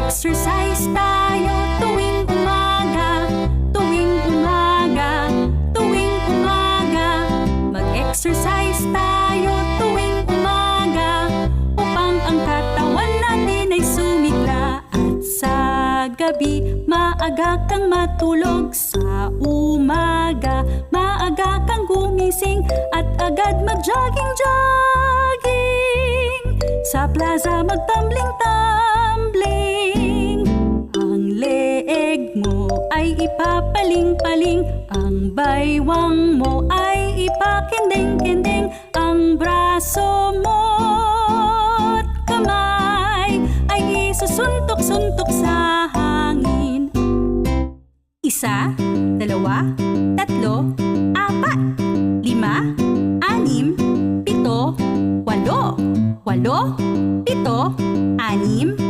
Mag-exercise tayo tuwing umaga, tuwing umaga, tuwing umaga. Mag-exercise tayo tuwing umaga upang ang katawan natin ay sumigla. At sa gabi, maaga kang matulog. Sa umaga, maaga kang gumising at agad mag-jogging-jogging. Sa plaza magtumbling-tumbling. Ang leeg mo ay ipapaling-paling, ang baywang mo ay ipakinding-kinding, ang braso mo't kamay ay isusuntok-suntok sa hangin. 1, 2, 3, 4, 5, 6, 7, 8, 8, 7, 8, 6,